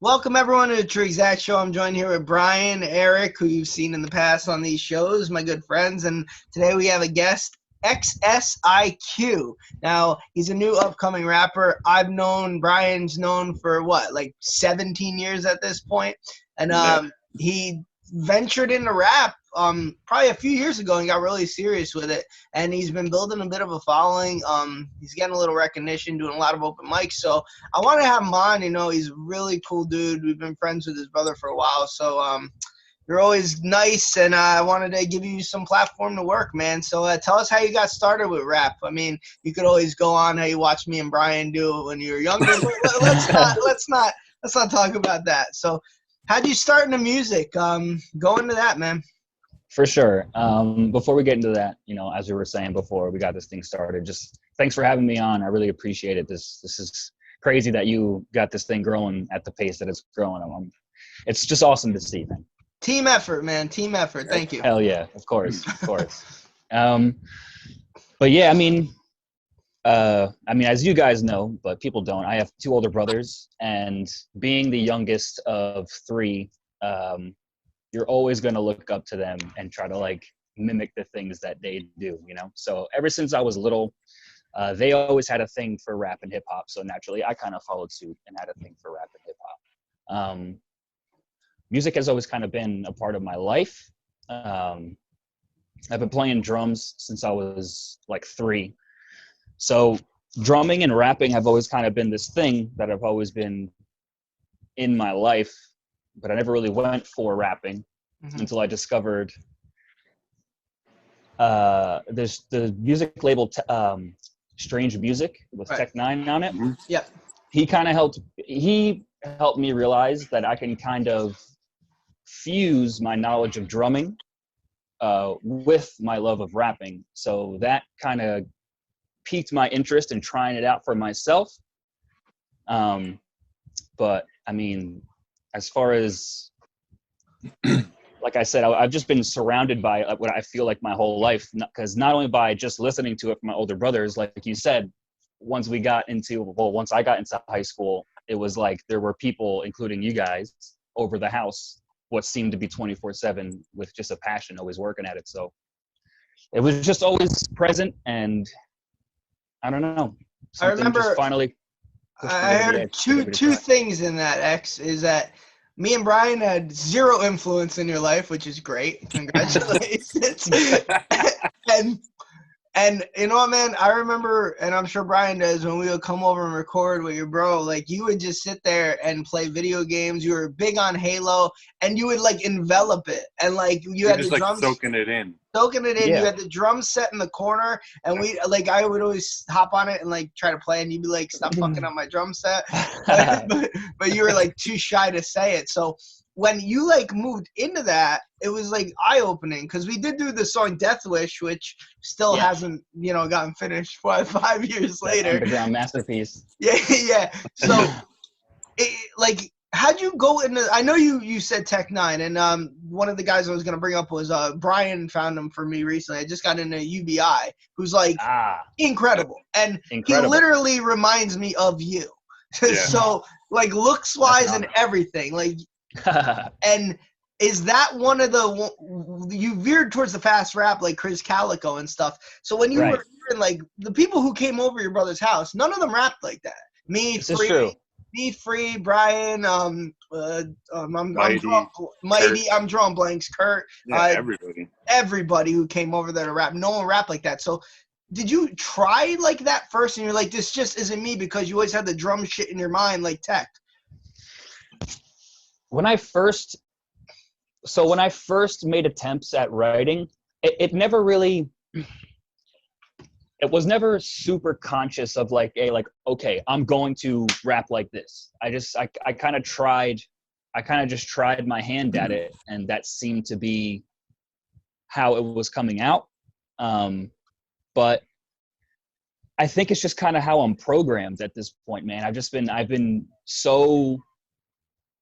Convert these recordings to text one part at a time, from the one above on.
Welcome everyone to the TruExact Show. I'm joined here with Brian, Eric, who you've seen in the past on these shows, my good friends, and today we have a guest, XSIQ. Now, he's a new upcoming rapper. Brian's known for like 17 years at this point, and he ventured into rap probably a few years ago and got really serious with it, and he's been building a bit of a following. He's getting a little recognition, doing a lot of open mics, so I want to have him on. He's a really cool dude. We've been friends with his brother for a while, so you're always nice, and I wanted to give you some platform to work, man. So tell us how you got started with rap. I mean, you could always go on how you watched me and Brian do it when you were younger. let's not talk about that. So how'd you start into music? Go into that, man. For sure. Before we get into that, as we were saying before we got this thing started, just thanks for having me on. I really appreciate it. This is crazy that you got this thing growing at the pace that it's growing. It's just awesome to see, man. Team effort, man. Team effort. Thank you. Hell yeah. Of course. Of course. But yeah, I mean, as you guys know, but people don't, I have two older brothers, and being the youngest of three, you're always going to look up to them and try to mimic the things that they do, So ever since I was little, they always had a thing for rap and hip hop. So naturally I kind of followed suit and had a thing for rap and hip hop. Music has always kind of been a part of my life. I've been playing drums since I was like 3. So drumming and rapping have always kind of been this thing that I've always been in my life, but I never really went for rapping until I discovered there's the music label Strange Music with Tech Nine on it. Yep. He helped me realize that I can kind of fuse my knowledge of drumming with my love of rapping. So that kind of piqued my interest in trying it out for myself. But I mean, as far as, like I said, I've just been surrounded by what I feel like my whole life, because not only by just listening to it from my older brothers, like you said, once I got into high school, it was like there were people, including you guys, over the house, what seemed to be 24/7 with just a passion, always working at it. So it was just always present, and I don't know. I remember just finally I heard two things in that, X, is that me and Brian had zero influence in your life, which is great. Congratulations. And you know what, man, I remember, and I'm sure Brian does, when we would come over and record with your bro, like you would just sit there and play video games. You were big on Halo, and you would envelop it, and you had just the drums soaking it in. Yeah. You had the drum set in the corner, and I would always hop on it and try to play, and you'd be like, stop fucking up my drum set. but you were too shy to say it. So when you moved into that, it was eye-opening, because we did do the song Death Wish, which still hasn't gotten finished 5 years later. Underground masterpiece. Yeah. So how'd you go into, I know you said Tech Nine, and one of the guys I was going to bring up was Brian found him for me recently. I just got into UBI, who's incredible, and he literally reminds me of you. Yeah. So looks wise and everything, and is that one of you veered towards the fast rap like Chris Calico and stuff. So when you were hearing the people who came over your brother's house, none of them rapped like that. This is true. Me, Free, Brian, I'm drawing blanks, Kurt. Yeah, everybody who came over there to rap, no one rapped like that. So did you try that first, and you're like, this just isn't me, because you always had the drum shit in your mind like Tech? When I first made attempts at writing, it was never super conscious of okay, I'm going to rap like this. I kind of just tried my hand at it, and that seemed to be how it was coming out. But I think it's just kind of how I'm programmed at this point, man.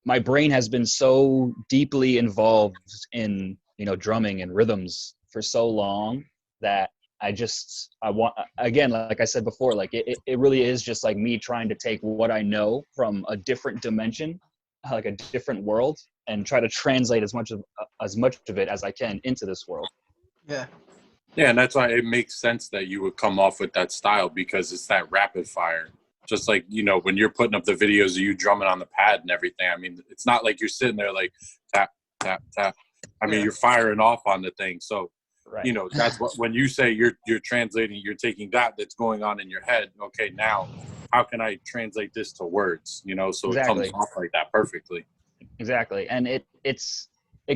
My brain has been so deeply involved in, drumming and rhythms for so long that I want, again, like I said before, it really is just me trying to take what I know from a different dimension like a different world and try to translate as much of it as I can into this world. Yeah. Yeah, and that's why it makes sense that you would come off with that style, because it's that rapid fire. Just like, you know, when you're putting up the videos of you drumming on the pad and everything, I mean, it's not like you're sitting there like tap, tap, tap. I mean, you're firing off on the thing. So, Right. you know, that's what, when you say you're translating, you're taking that's going on in your head. Okay, now how can I translate this to words? You know, so Exactly. it comes off like that perfectly. Exactly. And it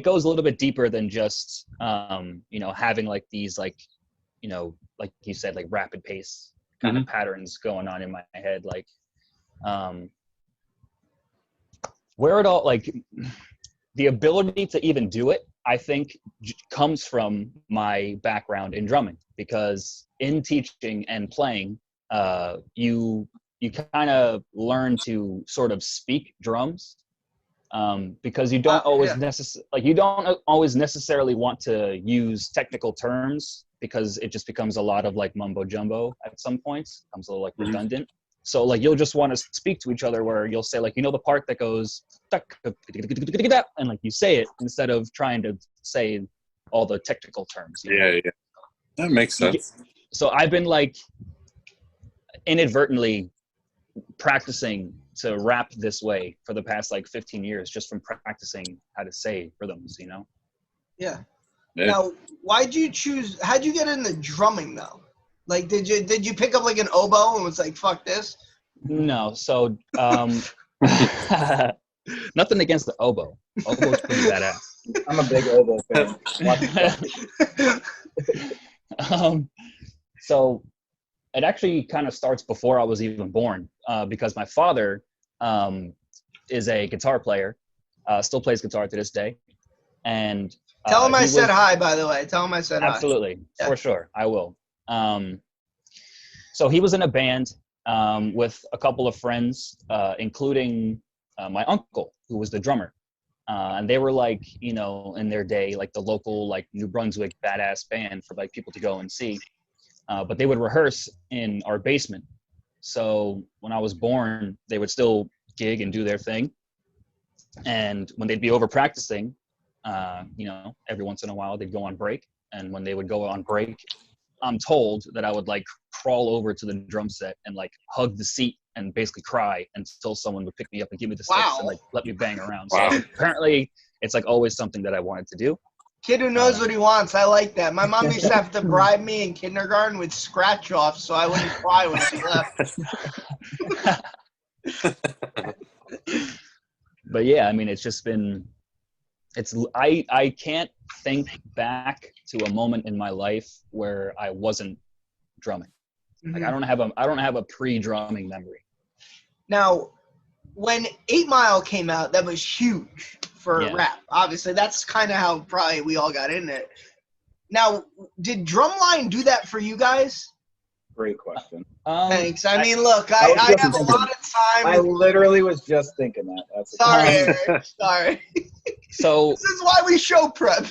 goes a little bit deeper than just, you know, having like these, like, you know, like you said, like rapid pace kind of patterns going on in my head. Like, where it all, like, the ability to even do it, I think comes from my background in drumming, because in teaching and playing, you kind of learn to sort of speak drums, because you don't always necessarily want to use technical terms, because it just becomes a lot of like mumbo jumbo at some points, becomes a little like redundant. So like you'll just want to speak to each other where you'll say, like, you know, the part that goes and like you say it instead of trying to say all the technical terms. You know? Yeah, that makes sense. So I've been like inadvertently practicing to rap this way for the past like 15 years, just from practicing how to say rhythms, you know? Yeah. Now, how'd you get into drumming though? Like, did you pick up like an oboe and was like, fuck this? No. So, nothing against the oboe. Oboe's pretty badass. I'm a big oboe fan. So it actually kind of starts before I was even born, because my father is a guitar player, still plays guitar to this day. And tell him I said hi, by the way. Tell him I said hi. Absolutely, for sure, I will. So he was in a band with a couple of friends, including my uncle, who was the drummer. And they were like, you know, in their day, like the local, like New Brunswick badass band for like people to go and see. But they would rehearse in our basement. So when I was born, they would still gig and do their thing. And when they'd be over practicing, you know, every once in a while they'd go on break. And when they would go on break, I'm told that I would like crawl over to the drum set and like hug the seat and basically cry until someone would pick me up and give me the sticks and like let me bang around. So apparently it's like always something that I wanted to do. Kid who knows what he wants. I like that. My mom used to have to bribe me in kindergarten with scratch offs so I wouldn't cry when she left. But yeah, I mean, it's just been, I can't think back to a moment in my life where I wasn't drumming. Like I don't have a pre-drumming memory. Now, when 8 Mile came out, that was huge for rap. Obviously, that's kind of how probably we all got in it. Now, did Drumline do that for you guys? Great question. Thanks. I mean, look, I have a lot of time. I literally was just thinking that. Sorry, Eric. Sorry. So this is why we show prep.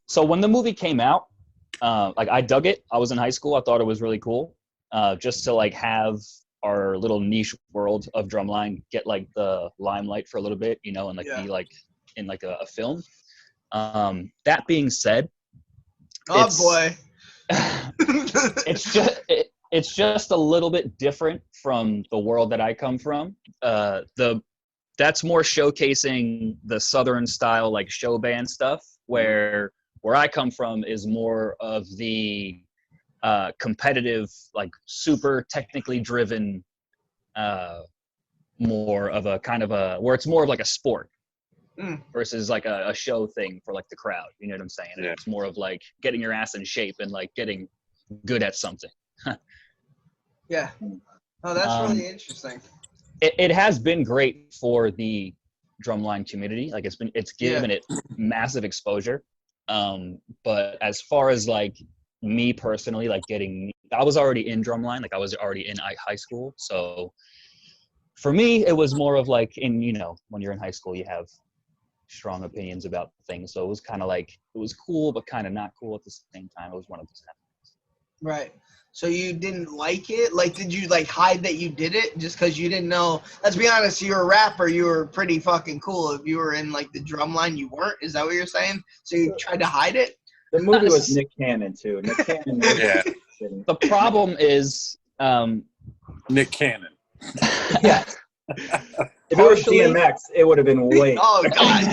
So when the movie came out, like I dug it. I was in high school. I thought it was really cool. Just to like have our little niche world of drumline get like the limelight for a little bit, you know, and like be like in like a film. That being said, it's just a little bit different from the world that I come from. That's more showcasing the Southern style like show band stuff, where I come from is more of the competitive, like super technically driven, more of a kind of a, where it's more of like a sport versus like a show thing for like the crowd. You know what I'm saying? And it's more of like getting your ass in shape and like getting good at something. Yeah. Oh, that's really interesting. It has been great for the drumline community. Like it's given it massive exposure. But as far as like me personally, like I was already in drumline, like I was already in high school. So for me, it was more of like when you're in high school, you have strong opinions about things. So it was kind of like, it was cool, but kind of not cool at the same time. It was one of those kind of things. Right. So you didn't like it? Like, did you like hide that you did it just because you didn't know? Let's be honest, you're a rapper. You were pretty fucking cool. If you were in like the drum line, you weren't. Is that what you're saying? So you tried to hide it? The movie was Nick Cannon too. Nick Cannon. Yeah. The problem is, Nick Cannon. Yeah. If it was Partially- DMX, it would have been way. Oh God!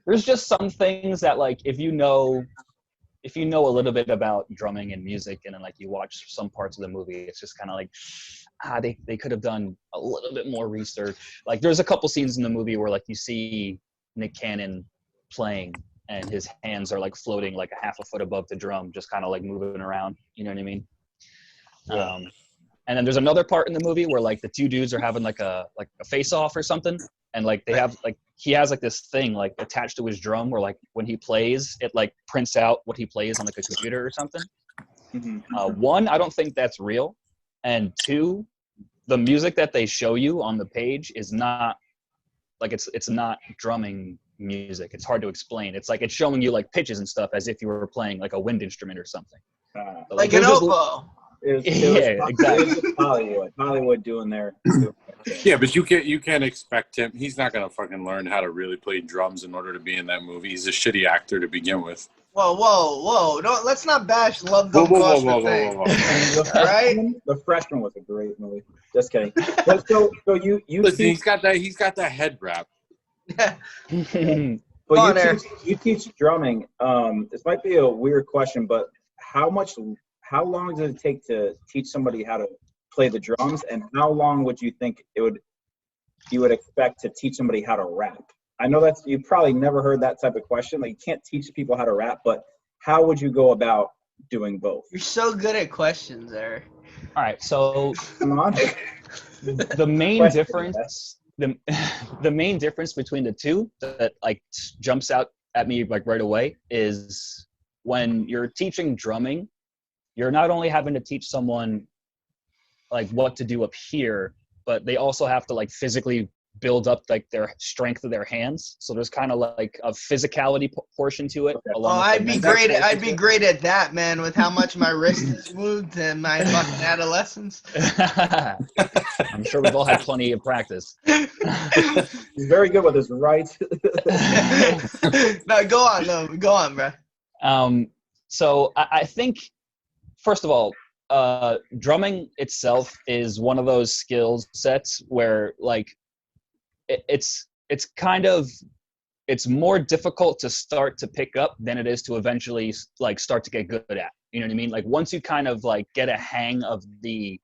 There's just some things that like if you know a little bit about drumming and music and then like you watch some parts of the movie, it's just kind of like they could have done a little bit more research. Like there's a couple scenes in the movie where like you see Nick Cannon playing and his hands are like floating like a half a foot above the drum, just kind of like moving around. You know what I mean? Yeah. And then there's another part in the movie where like the two dudes are having like a face off or something, and like they have like he has like this thing like attached to his drum where like when he plays it like prints out what he plays on like a computer or something. Mhm. One, I don't think that's real, and two, the music that they show you on the page is not like it's not drumming music. It's hard to explain. It's like it's showing you like pitches and stuff as if you were playing like a wind instrument or something. But Like they're an just- oboe. Yeah, exactly. It was just Hollywood doing their. Yeah, but you can't expect him. He's not gonna fucking learn how to really play drums in order to be in that movie. He's a shitty actor to begin with. Whoa! Don't let's not bash Love Don't Cost a Thing. Right? The Freshman was a great movie. Just kidding. But so you Listen, teach, he's got that head wrap. but on, Eric. you teach drumming. This might be a weird question, but how long does it take to teach somebody how to play the drums, and how long would you think you would expect to teach somebody how to rap? I know you probably never heard that type of question. Like you can't teach people how to rap, but how would you go about doing both? You're so good at questions, Eric. All right, so Come on. the main Question, difference the main difference between the two that like jumps out at me like right away is when you're teaching drumming, you're not only having to teach someone like what to do up here, but they also have to like physically build up like their strength of their hands. So there's kind of like a physicality portion to it. Okay. Along Oh, with I'd the be mental great. portion I'd to be it. great at that, man. With how much my wrist is moved in my fucking adolescence. I'm sure we've all had plenty of practice. He's very good with his right. No, go on. No, go on, bro. So I think, first of all, drumming itself is one of those skill sets where like it's more difficult to start to pick up than it is to eventually like start to get good at. You know what I mean? Like once you kind of like get a hang of the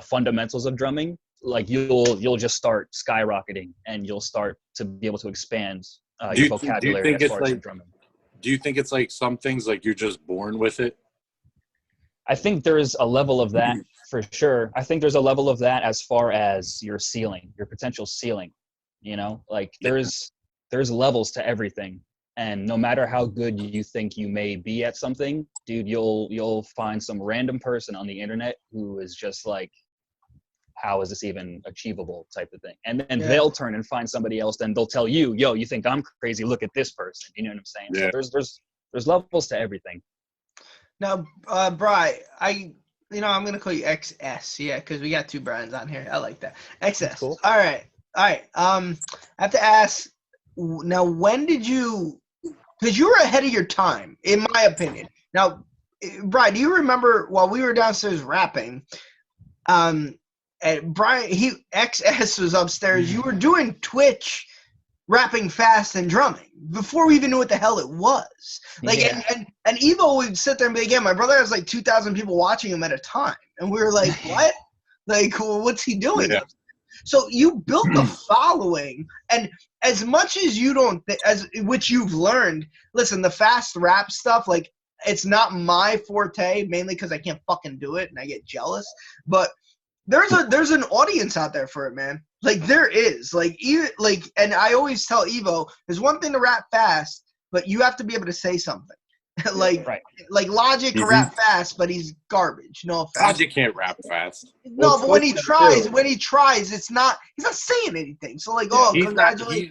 fundamentals of drumming, like you'll just start skyrocketing and you'll start to be able to expand your vocabulary as far as your drumming. Do you think it's like some things like you're just born with it? I think there's a level of that for sure. I think there's a level of that as far as your ceiling, your potential ceiling. You know, like there's levels to everything, and no matter how good you think you may be at something, dude, you'll find some random person on the internet who is just like, how is this even achievable type of thing, and then they'll turn and find somebody else, then they'll tell you, yo, you think I'm crazy, look at this person. You know what I'm saying? Yeah. So there's levels to everything. Now, Bri, I'm gonna call you XS, yeah, because we got two Brians on here. I like that. XS. Cool. All right. I have to ask. Now, when did you? Because you were ahead of your time, in my opinion. Now, Bri, do you remember while we were downstairs rapping? And Brian, XS was upstairs. You were doing Twitch, rapping fast and drumming before we even knew what the hell it was. Like, Yeah. and Evo would sit there and be like, yeah, my brother has like 2,000 people watching him at a time, and we were like, what? Like, well, what's he doing? Yeah. So you built a following, and as much as you don't, as which you've learned, listen, the fast rap stuff, like, it's not my forte, mainly because I can't fucking do it and I get jealous. But there's an audience out there for it, man. Like there is, and I always tell Evo, there's one thing to rap fast, but you have to be able to say something. like Right. like Logic can rap fast, but he's garbage. No offense. Logic can't rap fast. No, Well, but when he Twitch tries, too. he's not saying anything. So like, Yeah. oh, He's not. congratulations.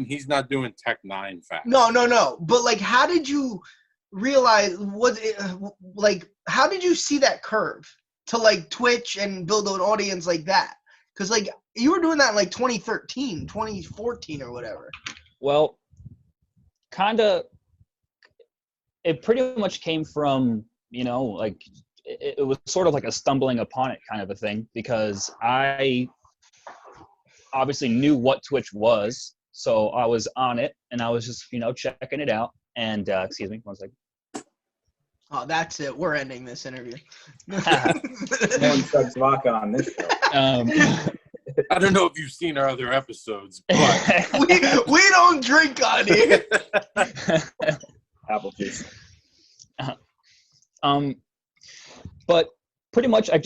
He's not doing Tech 9 fast. No. But like, how did you realize how did you see that curve to like Twitch and build an audience like that? Because like you were doing that in like 2013, 2014 or whatever. Well, kind of. It pretty much came from, like it was sort of like a stumbling upon it kind of a thing, because I obviously knew what Twitch was, so I was on it and I was just checking it out. And excuse me, one second. Oh, that's it. We're ending this interview. No one chugs vodka on this show. I don't know if you've seen our other episodes, but we don't drink on here. Apple juice. But pretty much I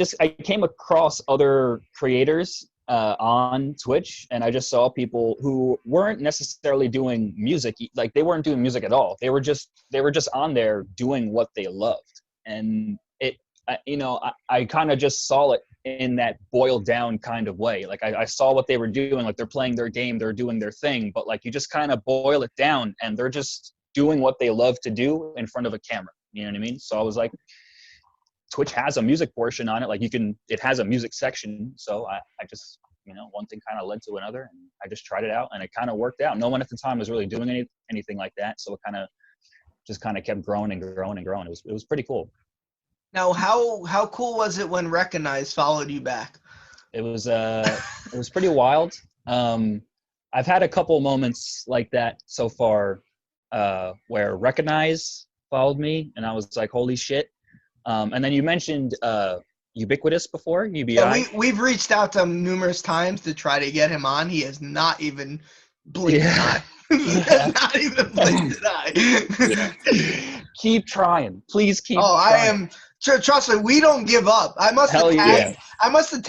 came across other creators on Twitch, and I just saw people who weren't necessarily doing music, like they weren't doing music at all. They were just on there doing what they loved, and I kind of just saw it in that boiled down kind of way. Like I saw what they were doing, like they're playing their game, they're doing their thing, but like you just kind of boil it down and they're just doing what they love to do in front of a camera. You know what I mean? So I was like, Twitch has a music portion on it. Like it has a music section. So I just, one thing kind of led to another, and I just tried it out and it kind of worked out. No one at the time was really doing anything like that. So it kind of kept growing and growing and growing. It was pretty cool. Now, how cool was it when Recognize followed you back? It was pretty wild. I've had a couple moments like that so far, where Recognize followed me, and I was like, holy shit. And then you mentioned Ubiquitous before, UBI. Yeah, we've reached out to him numerous times to try to get him on. He has not even blinked an eye. He has not even blinked an eye. Yeah. Keep trying. Please keep trying. I am. Trust me, we don't give up. We must have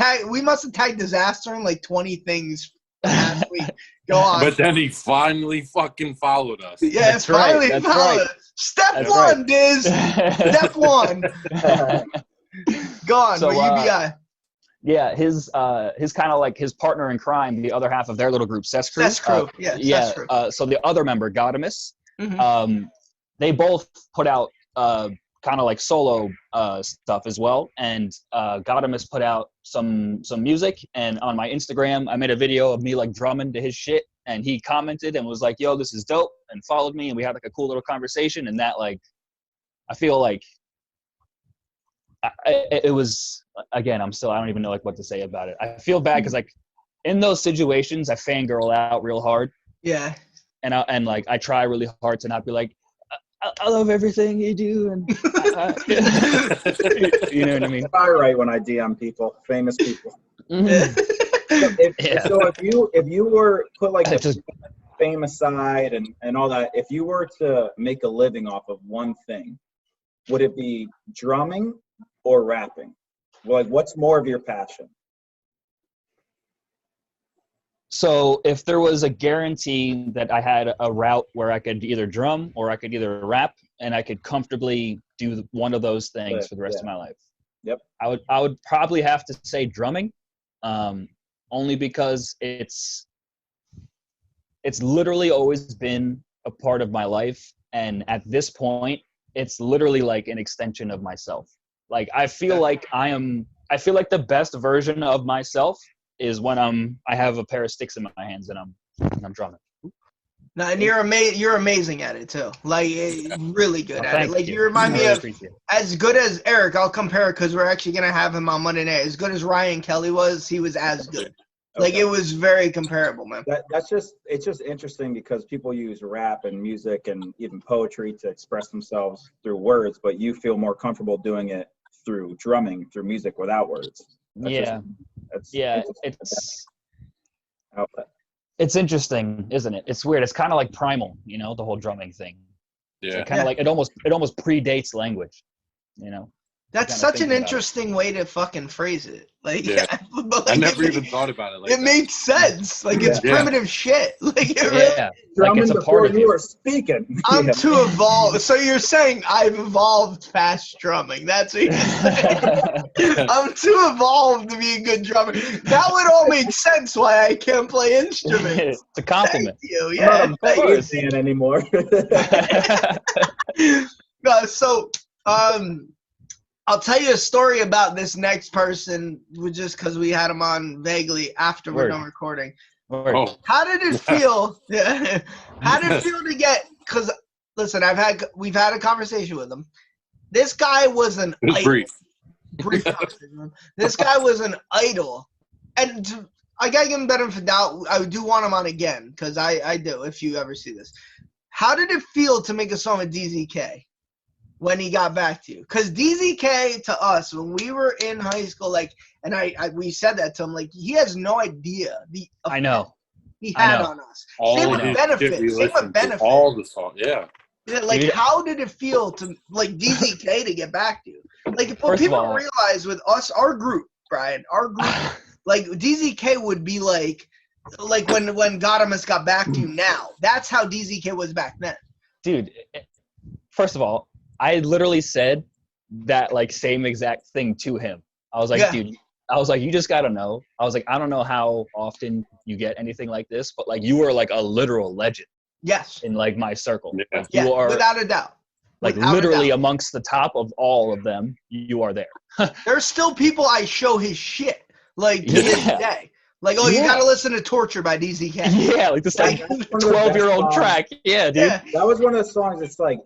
tagged Disaster in like 20 things last week. Go on. But then he finally fucking followed us. Yeah, it's finally followed. Step one, Diz. Step one. Go on, so, UBI. Yeah, his kind of like his partner in crime, the other half of their little group, Cess Crew. Cess Crew. So the other member, Godimus, mm-hmm. They both put out kind of like solo stuff as well, and Godimus put out some music, and on my Instagram I made a video of me like drumming to his shit, and he commented and was like, yo, this is dope, and followed me, and we had like a cool little conversation, and that like I feel like it was, again, I don't even know like what to say about it. I feel bad because like in those situations I fangirl out real hard. Yeah. And I try really hard to not be like, I love everything you do, and you know what I mean. I write when I DM people, famous people. Mm-hmm. So if you were put like the fame aside and all that, if you were to make a living off of one thing, would it be drumming or rapping? Like, what's more of your passion? So if there was a guarantee that I had a route where I could either drum or I could either rap, and I could comfortably do one of those things for the rest of my life, yep, I would probably have to say drumming, only because it's literally always been a part of my life, and at this point it's literally like an extension of myself. Like I feel like the best version of myself is when I have a pair of sticks in my hands and I'm drumming. No, and you're amazing at it too. Like really good at it. Like you remind me of as good as Eric. I'll compare it because we're actually gonna have him on Monday night. As good as Ryan Kelly was, he was as good. Like it was very comparable, man. It's just interesting because people use rap and music and even poetry to express themselves through words, but you feel more comfortable doing it through drumming, through music without words. It's interesting, isn't it? It's weird. It's kind of like primal, the whole drumming thing. Yeah. Kind of like it almost predates language, That's kinda such an thinking about it. interesting way to fucking phrase it. Like, Yeah. but I like, never it, even thought about it like it that. makes sense. Like, it's Yeah. primitive shit. Like, it really, Yeah, like it's Drumming a before part of you you. were speaking. I'm Yeah. too evolved. So you're saying I've evolved past drumming. That's what you're saying. I'm too evolved to be a good drummer. That would all make sense why I can't play instruments. It's a Thank compliment. you. I'm Yeah. not a of Thank course. fan anymore. So, I'll tell you a story about this next person, just because we had him on vaguely after we're Word. done recording. Word. Oh, How did it feel? Yeah. How did it feel to get? Because listen, we've had a conversation with him. This guy was an it was idol. brief. Brief conversation. This guy was an idol, and I gotta give him better for doubt. I do want him on again because I do. If you ever see this, how did it feel to make a song with DZK when he got back to you? Because DZK to us when we were in high school, like, and we said that to him, like, he has no idea the I know. he I had know. on us. All Same of with his Benefit. shit we Same with listened to. Benefit. All the songs. Yeah. Yeah, like, Dude. how did it feel to, like, DZK to get back to you? Like, what First of people all- don't realize with us, our group, Brian, our group, like, DZK would be like when Gadamus got back to you now. That's how DZK was back then. Dude, first of all, I literally said that like same exact thing to him. I was like, Yeah. dude, I was like, you just gotta know. I was like, I don't know how often you get anything like this, but like you are like a literal legend Yes. in like my circle. Yeah. Like Yeah, you are without a doubt. like Without a literally doubt. amongst the top of all of them. You are there. There's still people I show his shit, like, to this Yeah. day. Like, oh, you Yeah. gotta listen to Torture by DZK. Yeah, like this Like, like That's one of the best 12-year-old songs. track. Yeah, dude. yeah. That was one of the songs. It's like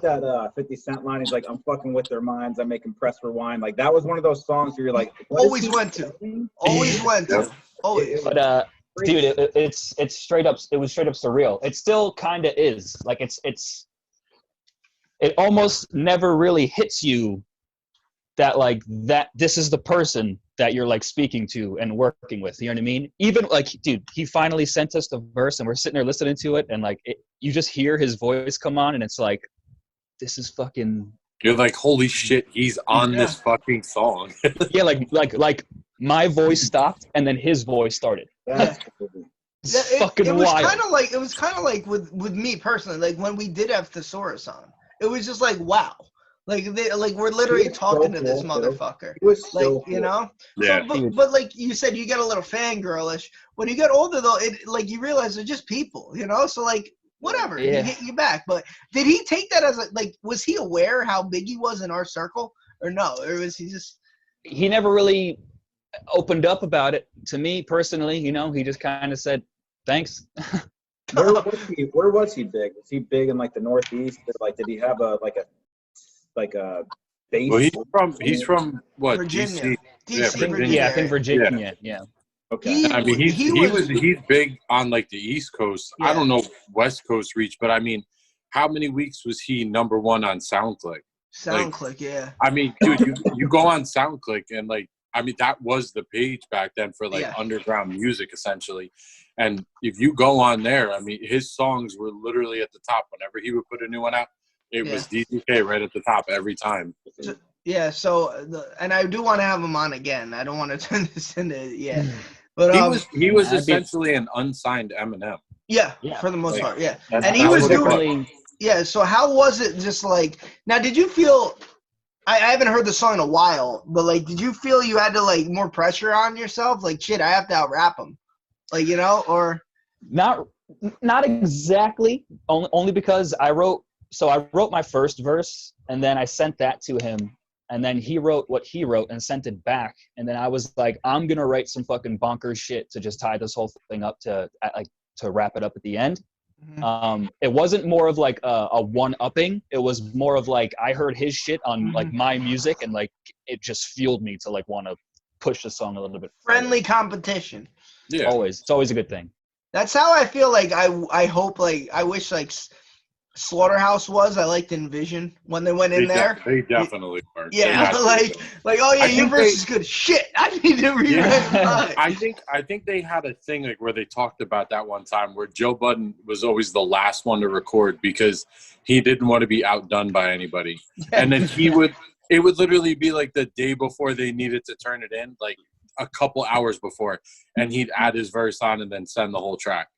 that 50 Cent line. He's like, "I'm fucking with their minds. I make them press rewind." Like that was one of those songs where you're like, what is Always he went to. saying? Always went to. Yep. Always. But dude, it's straight up. It was straight up surreal. It still kind of is. Like it almost never really hits you that like that this is the person that you're like speaking to and working with. You know what I mean? Even like, dude, he finally sent us the verse, and we're sitting there listening to it, and like you just hear his voice come on, and it's like, this is fucking. You're like, holy shit, he's on Yeah. this fucking song. Yeah, like my voice stopped, and then his voice started. That's crazy. It's Yeah, fucking it was wild. kind of like with me personally, like when we did have Thesaurus on, it was just like, wow, like we're literally He was talking so to this cool, too. motherfucker, It was like, so you cool. know. Yeah. So, but like you said, you get a little fangirlish when you get older, though. It like you realize they're just people, you know. So like whatever, Yeah. he hit you back. But did he take that as like was he aware how big he was in our circle, or no, or was he just? He never really opened up about it to me personally. You know, he just kind of said, "Thanks." Where was he big? Was he big in like the Northeast? Or, like, did he have a base? Well, he's from what? Virginia. DC. DC, Yeah, Virginia. Yeah, I think Virginia. Yeah. Okay. I mean, he's big on like the East Coast. Yeah. I don't know West Coast reach, but I mean, how many weeks was he #1 on SoundClick? SoundClick, yeah. I mean, dude, you go on SoundClick and like, I mean, that was the page back then for like Yeah. underground music essentially. And if you go on there, I mean, his songs were literally at the top. Whenever he would put a new one out, it was DZK right at the top every time. Yeah, so and I do want to have him on again. I don't want to turn this into but He was that'd be- essentially an unsigned Eminem. yeah, Yeah. for the most Like, part, yeah. That's- And he that was what it doing yeah. So how was it? Just like now, did you feel? I haven't heard the song in a while, but like, did you feel you had to like more pressure on yourself? Like, shit, I have to out rap him, like, you know, or Not exactly. Only because I wrote my first verse, and then I sent that to him, and then he wrote what he wrote and sent it back, and then I was like, I'm gonna write some fucking bonkers shit to just tie this whole thing up to wrap it up at the end. It wasn't more of like a one-upping. It was more of like I heard his shit on like my music, and like it just fueled me to like want to push the song a little bit further. friendly competition. Yeah. Always, it's always a good thing. That's how I feel. Like I hope, like I wish, like Slaughterhouse was. I liked Envision when they went in there. They definitely were. Yeah, They like oh yeah, I your think verse is good. Shit, I need to rewrite Yeah. mine. I think they had a thing like where they talked about that one time where Joe Budden was always the last one to record because he didn't want to be outdone by anybody. And then he would it would literally be like the day before they needed to turn it in, like a couple hours before, and he'd add his verse on and then send the whole track.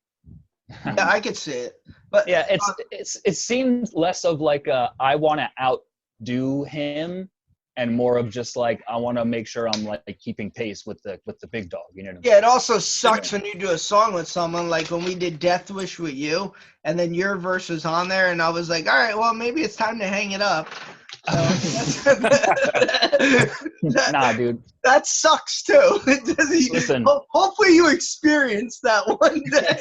Yeah, I could see it. But Yeah, it seems less of like I want to outdo him, and more of just like I want to make sure I'm like keeping pace with the big dog. You know what I mean? yeah, it also sucks when you do a song with someone, like when we did Death Wish with you, and then your verse was on there, and I was like, all right, well, maybe it's time to hang it up. So, Nah, dude. that sucks too. Listen. Hopefully you experience that one day.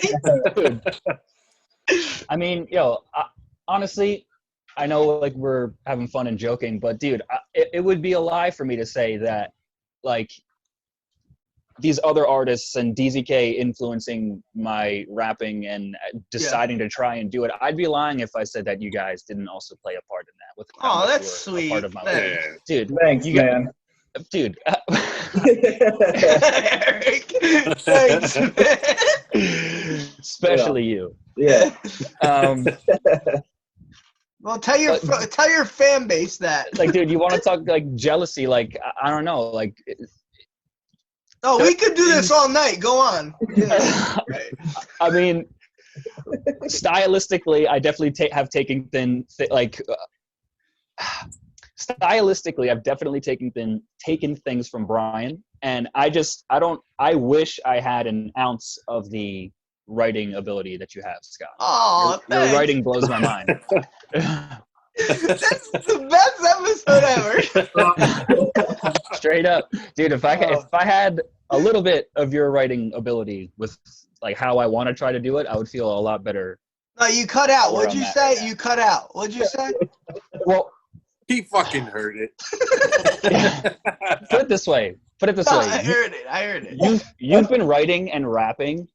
Dude. I mean, honestly, I know like we're having fun and joking, but dude, it would be a lie for me to say that like these other artists and DZK influencing my rapping and deciding to try and do it. I'd be lying if I said that you guys didn't also play a part in that. With Oh, that's sweet. Part of my Thanks. life. Dude. Thanks, man. Dude. Eric, thanks, man. Especially you. Yeah. Well, tell your fan base that. Like, dude, you want to talk like jealousy? Like, I don't know. Like, oh, we could do this all night. Go on. Yeah. I mean, stylistically, I definitely have taken stylistically, I've definitely taken things from Brian, and I wish I had an ounce of the writing ability that you have, Scott. Oh, your writing blows my mind. That's the best episode ever. Straight up, dude. If I had a little bit of your writing ability with like how I want to try to do it, I would feel a lot better. No, you cut out. What'd you say? You cut out. What'd you say? Well, he fucking heard it. Put it this way. I heard it. You've been writing and rapping.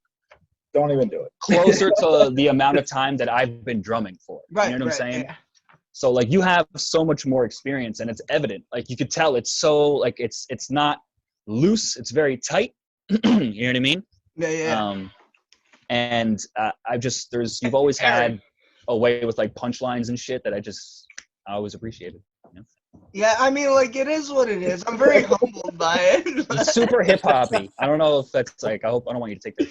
Don't even do it. Closer to the amount of time that I've been drumming for. Right. You know what I'm saying? Yeah. So like you have so much more experience, and it's evident. Like you could tell it's so like it's not loose. It's very tight. You know what I mean? Yeah. And you've always had a way with like punchlines and shit that I always appreciated. You know? Yeah, I mean, like, it is what it is. I'm very humbled by it. It's super hip-hoppy. I don't know if that's like, I don't want you to take the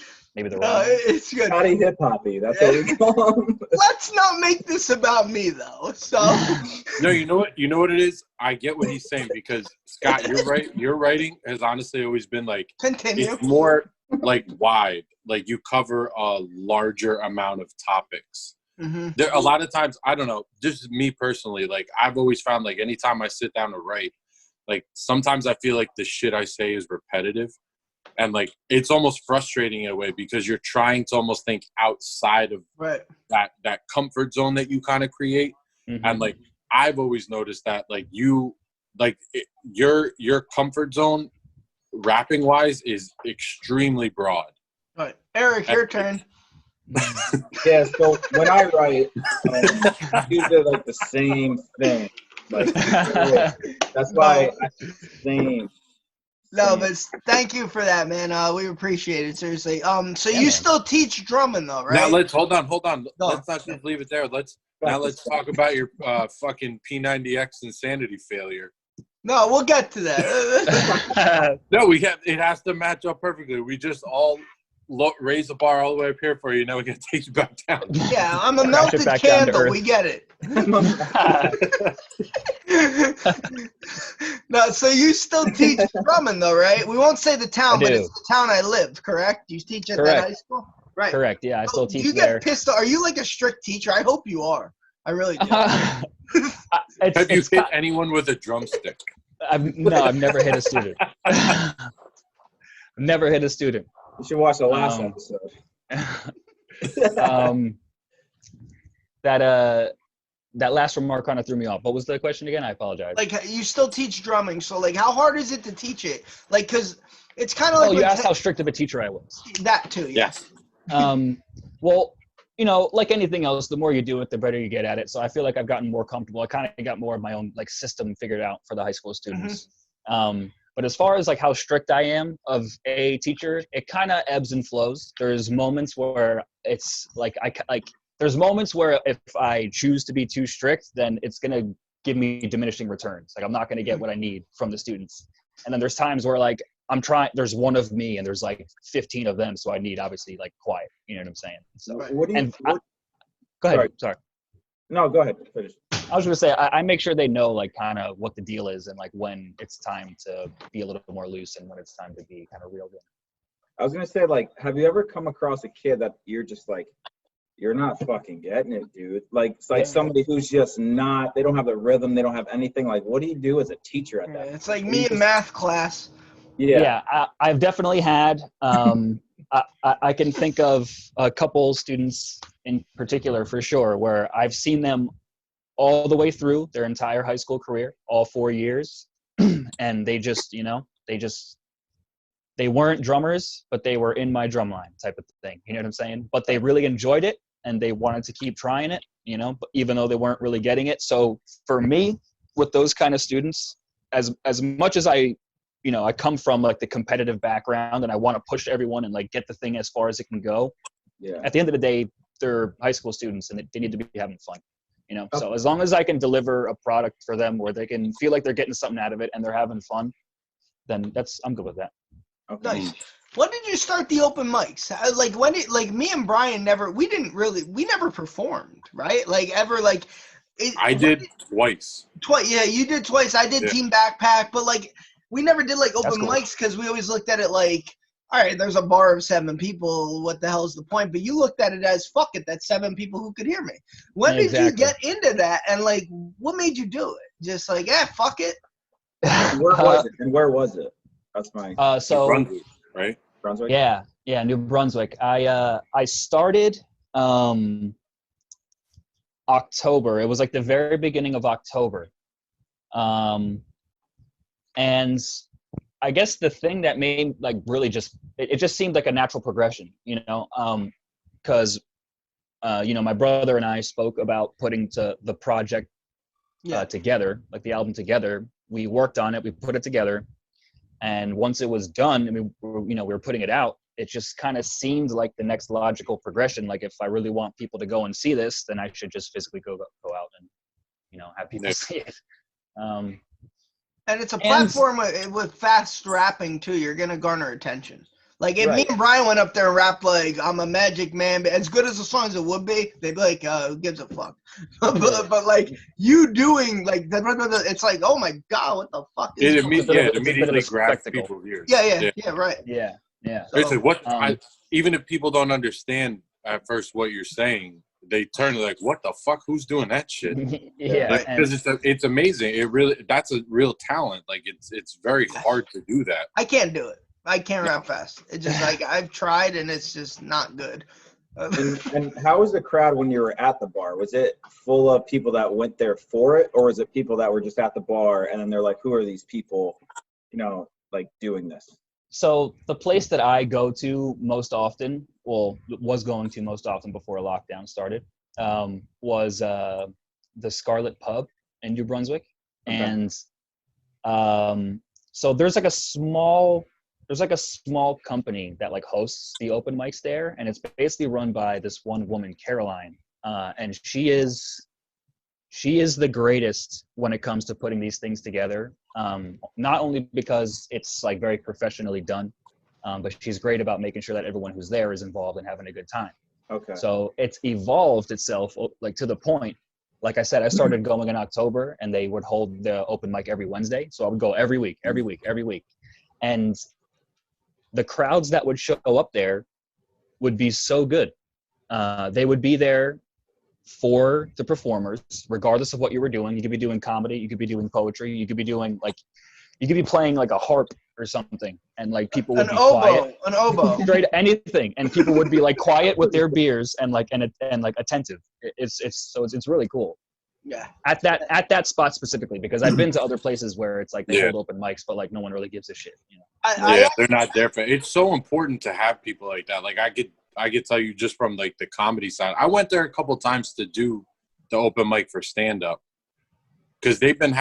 wrong. It's good. Scotty hip-hoppy, that's what we call him. Let's not make this about me, though. So. No, you know what it is? I get what he's saying because, Scott, you're right. Your writing has honestly always been like, Continue. it's more like wide. Like you cover a larger amount of topics. Mm-hmm. There a lot of times, I don't know, just me personally, like I've always found like anytime I sit down to write, like sometimes I feel like the shit I say is repetitive, and like it's almost frustrating in a way because you're trying to almost think outside of that comfort zone that you kind of create. Mm-hmm. And like I've always noticed that like your comfort zone rapping wise is extremely broad. Right. Eric, your turn. Yeah, so when I write, usually like the same thing. Like, that's why same. No, but thank you for that, man. We appreciate it, seriously. So you still teach drumming, though, right? Now let's hold on. No. Let's not just leave it there. Let's talk about your fucking P90X insanity failure. No, we'll get to that. No, it has to match up perfectly. We just all raise the bar all the way up here for you. Now we can take you back down. Yeah, I'm a melted candle. We get it. No, so you still teach drumming, though, right? We won't say the town, but it's the town I live, correct? You teach at that high school? Right. Correct, yeah, I still teach there. Do you get pissed off? Are you like a strict teacher? I hope you are. I really do. Have you hit anyone with a drumstick? No, I've never hit a student. Never hit a student. You should watch the last episode. That last remark kind of threw me off. What was the question again? I apologize. Like, you still teach drumming, so like, how hard is it to teach it? Like, cause it's kind of like. Oh, you asked how strict of a teacher I was. That too. Yes. Well, like anything else, the more you do it, the better you get at it. So I feel like I've gotten more comfortable. I kind of got more of my own like system figured out for the high school students. Mm-hmm. But as far as like how strict I am of a teacher, it kind of ebbs and flows. There's moments where it's like there's moments where if I choose to be too strict, then it's gonna give me diminishing returns. Like I'm not going to get what I need from the students. And then there's times where like I'm trying, there's one of me and there's like 15 of them. So I need obviously like quiet, you know what I'm saying? So, What do you, go ahead. Sorry. No, go ahead. Finish. I was going to say, I make sure they know like kind of what the deal is and like when it's time to be a little bit more loose and when it's time to be kind of real good. I was going to say, like, have you ever come across a kid that you're just like, you're not fucking getting it, dude? Like, it's like somebody who's just not, they don't have the rhythm, they don't have anything. Like, what do you do as a teacher at that? It's like me in math class. Yeah, I've definitely had, I can think of a couple students in particular for sure, where I've seen them all the way through their entire high school career, all 4 years. And they just, you know, they weren't drummers, but they were in my drum line type of thing. You know what I'm saying? But they really enjoyed it and they wanted to keep trying it, you know, even though they weren't really getting it. So for me, with those kind of students, as much as I come from like the competitive background and I want to push everyone and like get the thing as far as it can go. Yeah. At the end of the day, they're high school students and they need to be having fun, you know? Okay. So as long as I can deliver a product for them where they can feel like they're getting something out of it and they're having fun, then I'm good with that. Okay. Nice. When did you start the open mics? Like me and Brian we never performed, right? Like ever, like. I did twice. Yeah, you did twice. I did Team Backpack, but like we never did like open mics because we always looked at it like, all right, there's a bar of 7 people. What the hell's the point? But you looked at it as, fuck it, that's 7 people who could hear me. When did you get into that? And like, what made you do it? Just like, fuck it. Where was it? That's my. So Brunswick, right? Brunswick. Yeah, New Brunswick. I started October. It was like the very beginning of October. And I guess the thing that made like really it just seemed like a natural progression, you know, because my brother and I spoke about putting the project together, like the album together. We worked on it, we put it together, and once it was done, I mean, we were putting it out. It just kind of seemed like the next logical progression. Like if I really want people to go and see this, then I should just physically go out and have people see it. And it's a platform with fast rapping too. You're gonna garner attention. Like if me and Brian went up there and rapped like I'm a magic man, but as good as the song as it would be, they'd be like, who gives a fuck? but like you doing like it's like, oh my god, what the fuck is it immediately grabs people's ears. Yeah, right. Yeah. So, even if people don't understand at first what you're saying, they turn like, what the fuck? Who's doing that shit? Because it's amazing. That's a real talent. Like it's very hard to do that. I can't do it. I can't rap fast. It's just like I've tried and it's just not good. And how was the crowd when you were at the bar? Was it full of people that went there for it, or was it people that were just at the bar and then they're like, who are these people, like doing this? So the place that I go to most often, was going to most often before lockdown started, was the Scarlet Pub in New Brunswick. Okay. And so there's like a small company that like hosts the open mics there, and it's basically run by this one woman, Caroline, and she is the greatest when it comes to putting these things together. Not only because it's like very professionally done, but she's great about making sure that everyone who's there is involved and having a good time. Okay. So it's evolved itself like to the point, like I said, I started going in October and they would hold the open mic every Wednesday. So I would go every week. And the crowds that would show up there would be so good. They would be there for the performers, regardless of what you were doing. You could be doing comedy, you could be doing poetry, you could be playing like a harp or something, and like people would be quiet. An oboe. Straight anything, and people would be like quiet with their beers and like attentive. It's really cool. Yeah. At that spot specifically, because I've been to other places where it's like they hold open mics, but like no one really gives a shit. They're not there for. It's so important to have people like that. Like I could tell you just from like the comedy side. I went there a couple times to do the open mic for stand up, because they've been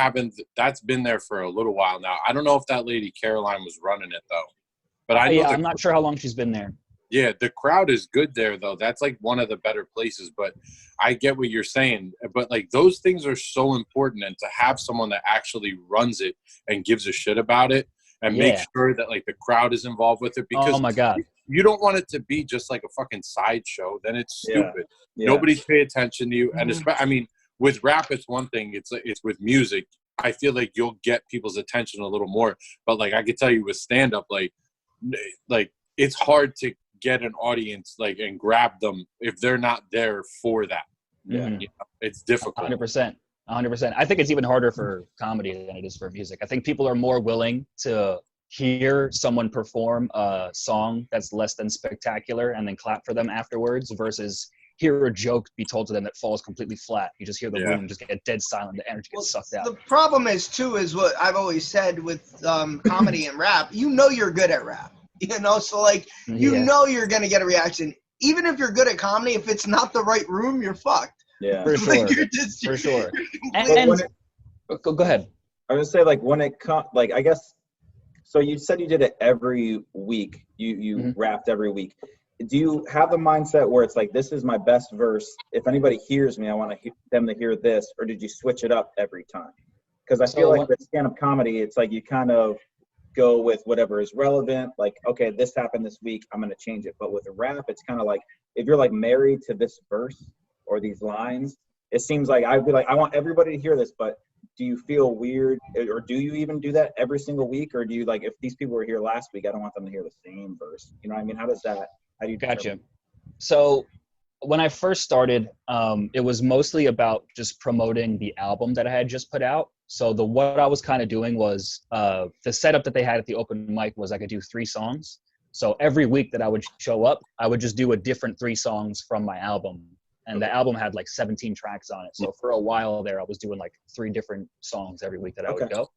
that's been there for a little while now. I don't know if that lady Caroline was running it though, but I'm not sure how long she's been there. Yeah, the crowd is good there, though. That's like one of the better places. But I get what you're saying. But like those things are so important, and to have someone that actually runs it and gives a shit about it and makes sure that like the crowd is involved with it, because oh my God, you don't want it to be just like a fucking sideshow. Then it's stupid. Yeah. Nobody's paying attention to you. Mhm. And I mean, with rap, it's one thing. It's with music. I feel like you'll get people's attention a little more. But like I could tell you with stand up, like it's hard to get an audience like and grab them if they're not there for that. Yeah. You know, it's difficult. 100%. 100%. I think it's even harder for comedy than it is for music. I think people are more willing to hear someone perform a song that's less than spectacular and then clap for them afterwards versus hear a joke be told to them that falls completely flat. You just hear the room just get dead silent. The energy gets sucked out. The problem is what I've always said with comedy and rap. You know you're good at rap. You know, so like you know you're gonna get a reaction. Even if you're good at comedy, if it's not the right room, you're fucked. Yeah, for sure. For sure. And go ahead. I was gonna say, like, when it comes, like, I guess, so you said you did it every week. You rapped every week. Do you have the mindset where it's like, this is my best verse? If anybody hears me, I want them to hear this, or did you switch it up every time? Because I feel like with stand-up comedy, it's like you kind of go with whatever is relevant. Like, okay, this happened this week, I'm gonna change it. But with a rap, it's kind of like if you're like married to this verse or these lines, it seems like I'd be like, I want everybody to hear this, but do you feel weird, or do you even do that every single week, or do you like, if these people were here last week, I don't want them to hear the same verse? You know what I mean? How do you Gotcha. So when I first started, it was mostly about just promoting the album that I had just put out. So what I was kind of doing was the setup that they had at the open mic was I could do 3 songs. So every week that I would show up, I would just do a different 3 songs from my album. And the album had like 17 tracks on it. So for a while there, I was doing like 3 different songs every week that I would go.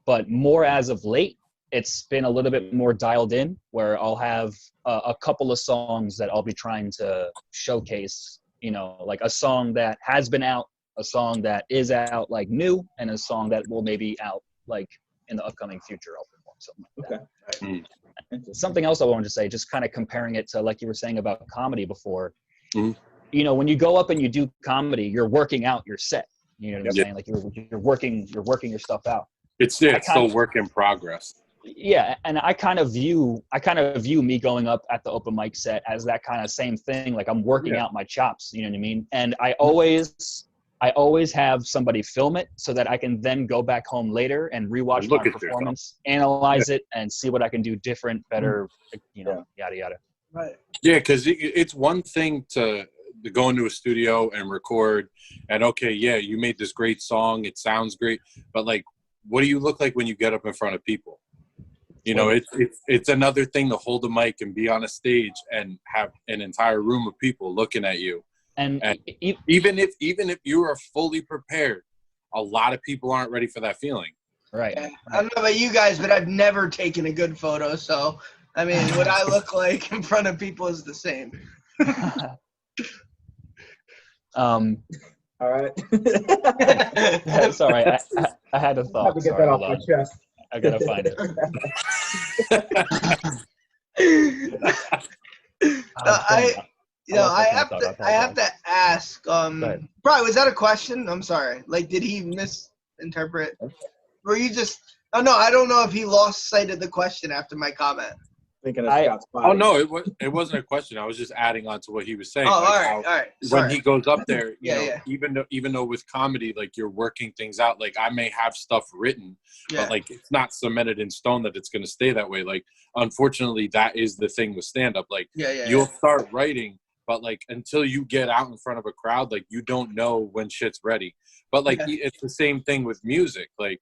But more as of late, it's been a little bit more dialed in, where I'll have a couple of songs that I'll be trying to showcase, you know, like a song that has been out, a song that is out like new, and a song that will maybe out like in the upcoming future. I'll perform something like that. Something else I wanted to say, just kind of comparing it to, like you were saying about comedy before, you know, when you go up and you do comedy, you're working out your set. You know what I'm saying? Like you're working your stuff out. It's still work in progress. Yeah, and I kind of view me going up at the open mic set as that kind of same thing. Like I'm working out my chops, you know what I mean? And I always have somebody film it so that I can then go back home later and rewatch my performance, analyze it, and see what I can do different, better, you know, yada yada. Right. Yeah, because it's one thing to go into a studio and record, and okay, yeah, you made this great song, it sounds great, but like, what do you look like when you get up in front of people? You know, it's another thing to hold a mic and be on a stage and have an entire room of people looking at you. And even if you are fully prepared, a lot of people aren't ready for that feeling. Right. Yeah. I don't know about you guys, but I've never taken a good photo. So, I mean, what I look like in front of people is the same. All right. That's all right. I had a thought. I have to get that off my chest. I gotta find it. I have to ask. Brian, was that a question? I'm sorry. Like, did he misinterpret? Were you just? Oh no, I don't know if he lost sight of the question after my comment. Thinking of Scott's body. Oh no, it wasn't a question. I was just adding on to what he was saying. Oh, like all right. Sorry. When he goes up there, you know, yeah. even though with comedy, like you're working things out. Like I may have stuff written, but like it's not cemented in stone that it's going to stay that way. Like unfortunately, that is the thing with stand up. Like you'll start writing, but like until you get out in front of a crowd, like you don't know when shit's ready. But like it's the same thing with music. Like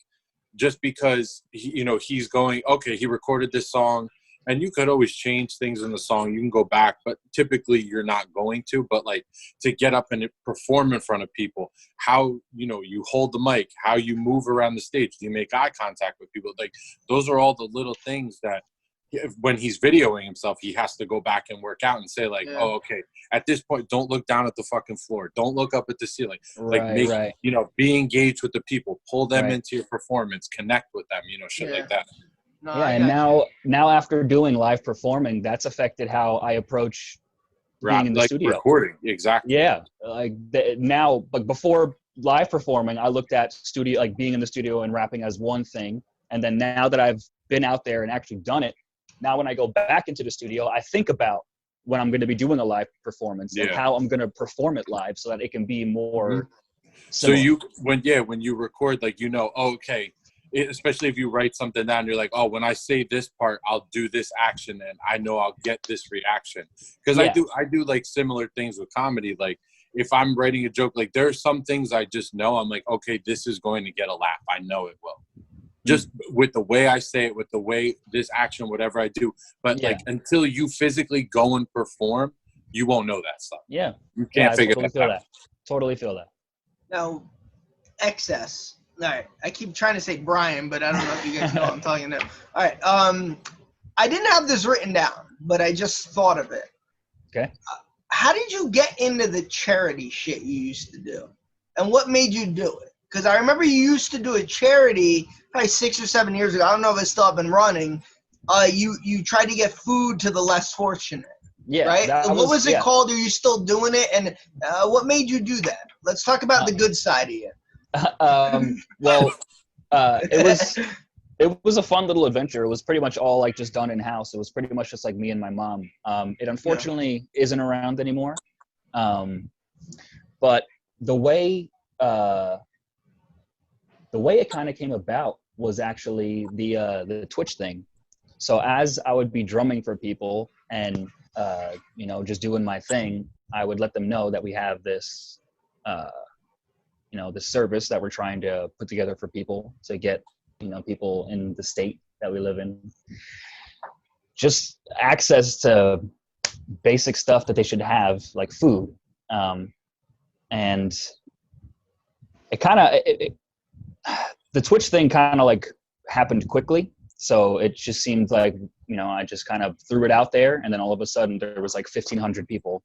just because he's going, okay, he recorded this song. And you could always change things in the song. You can go back, but typically you're not going to. But like to get up and perform in front of people, how, you hold the mic, how you move around the stage, do you make eye contact with people? Like those are all the little things that when he's videoing himself, he has to go back and work out and say like, oh, okay, at this point, don't look down at the fucking floor. Don't look up at the ceiling. Be engaged with the people, pull them into your performance, connect with them, shit like that. No, Yeah, I and got now after doing live performing, that's affected how I approach being in the like studio. recording. Exactly. Yeah, like now, like before live performing, I looked at studio, like being in the studio and rapping as one thing, and then now that I've been out there and actually done it, now when I go back into the studio, I think about when I'm going to be doing a live performance and how I'm going to perform it live so that it can be more So similar. when you record, like, okay, especially if you write something down, you're like, oh, when I say this part, I'll do this action and I know I'll get this reaction. Because I do like similar things with comedy. Like if I'm writing a joke, like there's some things I just know, I'm like, okay, this is going to get a laugh. I know it will. Just with the way I say it, with the way this action, whatever I do. But like until you physically go and perform, you won't know that stuff. Yeah. You can't figure totally feel that. Totally feel that. Now, XS. All right. I keep trying to say Brian, but I don't know if you guys know what I'm talking about. All right. I didn't have this written down, but I just thought of it. Okay. How did you get into the charity shit you used to do? And what made you do it? Because I remember you used to do a charity probably 6 or 7 years ago. I don't know if it's still up and running. You tried to get food to the less fortunate. Yeah. Right? What was it called? Are you still doing it? And what made you do that? Let's talk about the good side of it. Well, it was a fun little adventure. It was pretty much all like just done in house. It was pretty much just like me and my mom. It unfortunately isn't around anymore. But the way it kind of came about was actually the Twitch thing. So as I would be drumming for people and just doing my thing, I would let them know that we have this this service that we're trying to put together for people to get people in the state that we live in just access to basic stuff that they should have, like food. And it kind of the Twitch thing kind of like happened quickly. So it just seemed like, I just kind of threw it out there, and then all of a sudden there was like 1,500 people.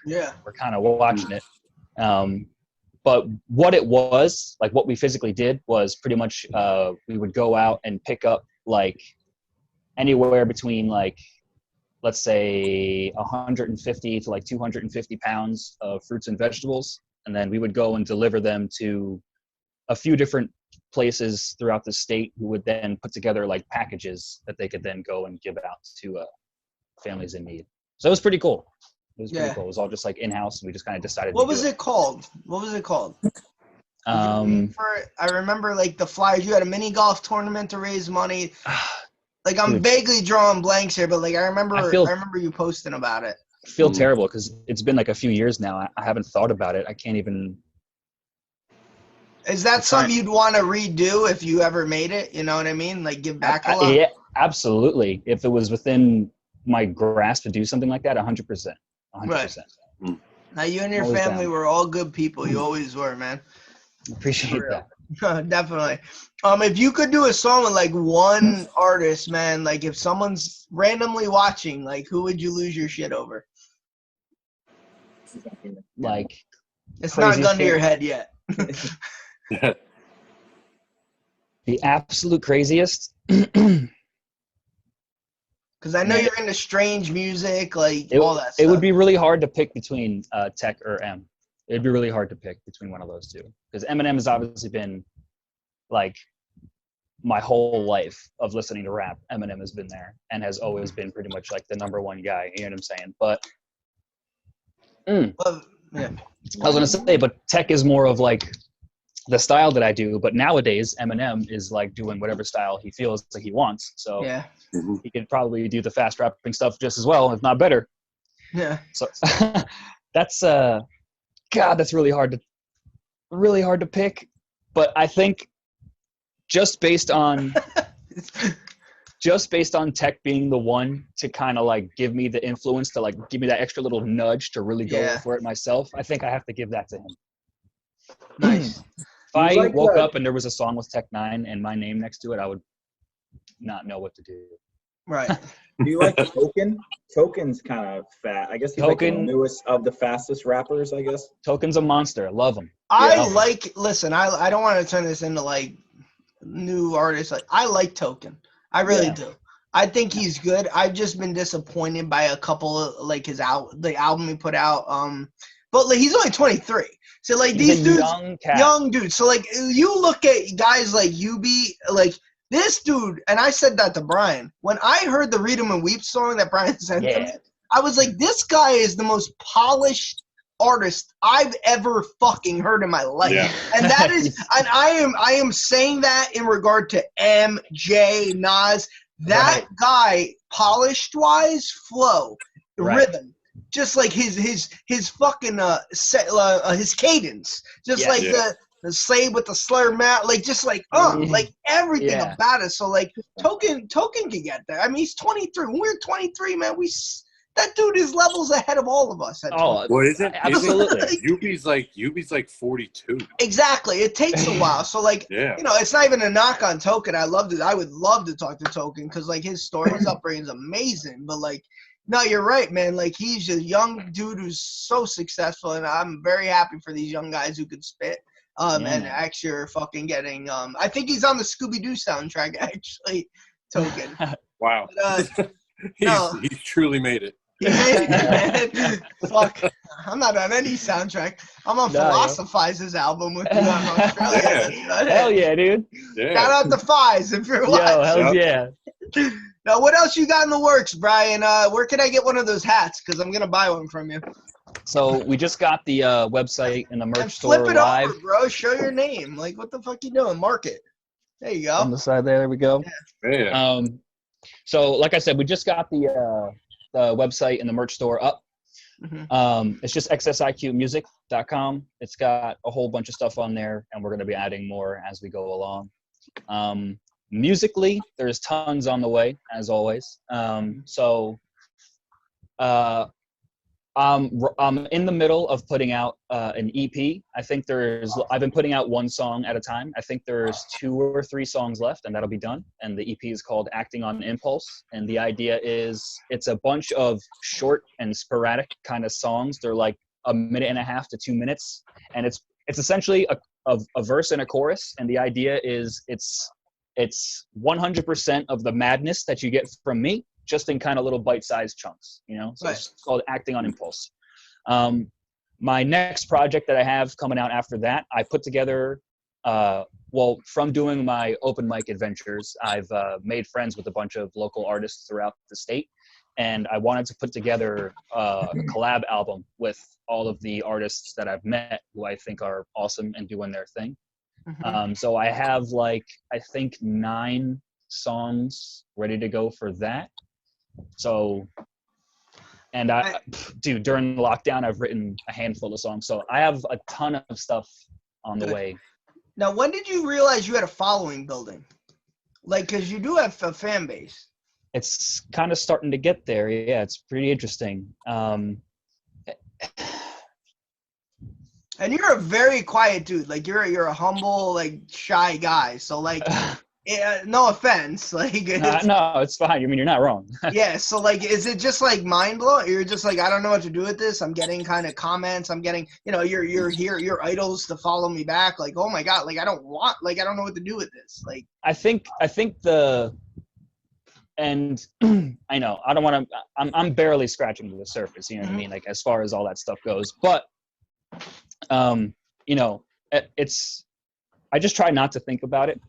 Yeah. We're kind of watching it. But what it was, like what we physically did was pretty much we would go out and pick up like anywhere between like, let's say 150 to like 250 pounds of fruits and vegetables. And then we would go and deliver them to a few different places throughout the state who would then put together like packages that they could then go and give out to families in need. So it was pretty cool. It was pretty cool. It was all just like in-house, and we just kind of decided What was it called? I remember like the flyers. You had a mini golf tournament to raise money. Like I'm vaguely drawing blanks here, but like I remember you posting about it. I feel terrible because it's been like a few years now. I haven't thought about it. I can't even. Is that something you'd want to redo if you ever made it? You know what I mean? Like give back a lot? Yeah, absolutely. If it was within my grasp to do something like that, 100%. 100%. Right. Now you and your family were all good people. You always were, man. Appreciate that. Definitely. If you could do a song with like one artist, man, like if someone's randomly watching, like who would you lose your shit over? Like it's not gun to your head yet. The absolute craziest. Because I know you're into strange music, like all that stuff. It would be really hard to pick between Tech or M. It would be really hard to pick between one of those two. Because Eminem has obviously been, like, my whole life of listening to rap. Eminem has been there and has always been pretty much, like, the number one guy. You know what I'm saying? But, yeah. I was going to say, but Tech is more of, like, the style that I do. But nowadays, Eminem is, like, doing whatever style he feels like he wants. So yeah. He could probably do the fast rapping stuff just as well, if not better. Yeah. So that's that's really hard to pick. But I think just based on Tech being the one to kind of like give me the influence to like give me that extra little nudge to really go for it myself, I think I have to give that to him. Nice. If I woke up and there was a song with Tech 9 and my name next to it, I would not know what to do. Right. Do you like Token? Token's kind of fat. I guess he's like the newest of the fastest rappers, I guess. Token's a monster. I love him. Listen, I don't want to turn this into like new artists. Like I like Token. I really Yeah. do. I think he's good. I've just been disappointed by a couple of like the album he put out. But like he's only 23. So like He's these a dudes, young cat. young dudes. So like you look at guys like UB, like this dude, and I said that to Brian when I heard the Read 'Em and Weep song that Brian sent to me. Yeah. I was like, this guy is the most polished artist I've ever fucking heard in my life. Yeah. And that is, and I am saying that in regard to MJ, Nas. That guy, polished wise, flow, rhythm, just like his fucking his cadence, just like the slave with the slur mat, like just like like everything about it. So like Token can get there. I mean, he's 23. When we're 23, man, that dude is levels ahead of all of us. Well, absolutely. UB's like 42. Exactly. It takes a while. So like, you know, it's not even a knock on Token. I would love to talk to Token because like his story, his upbringing is amazing. But like, no, you're right, man. Like he's a young dude who's so successful, and I'm very happy for these young guys who could spit. And actually are fucking getting. I think he's on the Scooby-Doo soundtrack. Actually, Token. Wow. But, he's truly made it. He made it, man. Fuck. I'm not on any soundtrack. I'm on Philosophiz's album with you on Australia. Hell yeah, dude. Shout out to Fies if you're watching. Yo, hell yeah. Now, what else you got in the works, Brian? Where can I get one of those hats? Because I'm going to buy one from you. So we just got the website and the merch and store flip it live. over, bro. Show your name. Like, what the fuck you doing? Mark it. There you go. On the side there we go. Yeah. So, like I said, we just got the website and the merch store up. It's just xsiqmusic.com. It's got a whole bunch of stuff on there, and we're going to be adding more as we go along. Musically, there's tons on the way, as always. I'm in the middle of putting out an EP. I've been putting out one song at a time. I think there's 2 or 3 songs left, and that'll be done. And the EP is called Acting on Impulse. And the idea is it's a bunch of short and sporadic kind of songs. They're like 1.5 minutes to 2 minutes. And it's essentially a verse and a chorus. And the idea is it's 100% of the madness that you get from me, just in kind of little bite-sized chunks, you know? So it's called Acting on Impulse. My next project that I have coming out after that, I put together, from doing my open mic adventures, I've made friends with a bunch of local artists throughout the state, and I wanted to put together a collab album with all of the artists that I've met who I think are awesome and doing their thing. So I have I think 9 songs ready to go for that. So, and dude, during the lockdown, I've written a handful of songs. So I have a ton of stuff on the way. Now, when did you realize you had a following building? Like, because you do have a fan base. It's kind of starting to get there. Yeah, it's pretty interesting. And you're a very quiet dude. Like, you're a humble, like, shy guy. So, like, no offense. Like, no, it's fine. I mean, you're not wrong. Yeah. So, like, is it just like mind blowing? You're just like, I don't know what to do with this. I'm getting kind of comments. I'm getting, you know, you're here, your idols to follow me back. Like, oh my god, like I don't know what to do with this. Like, I think and I know I don't want to. I'm barely scratching the surface. You know what I mean? Like, as far as all that stuff goes, but. You know, I just try not to think about it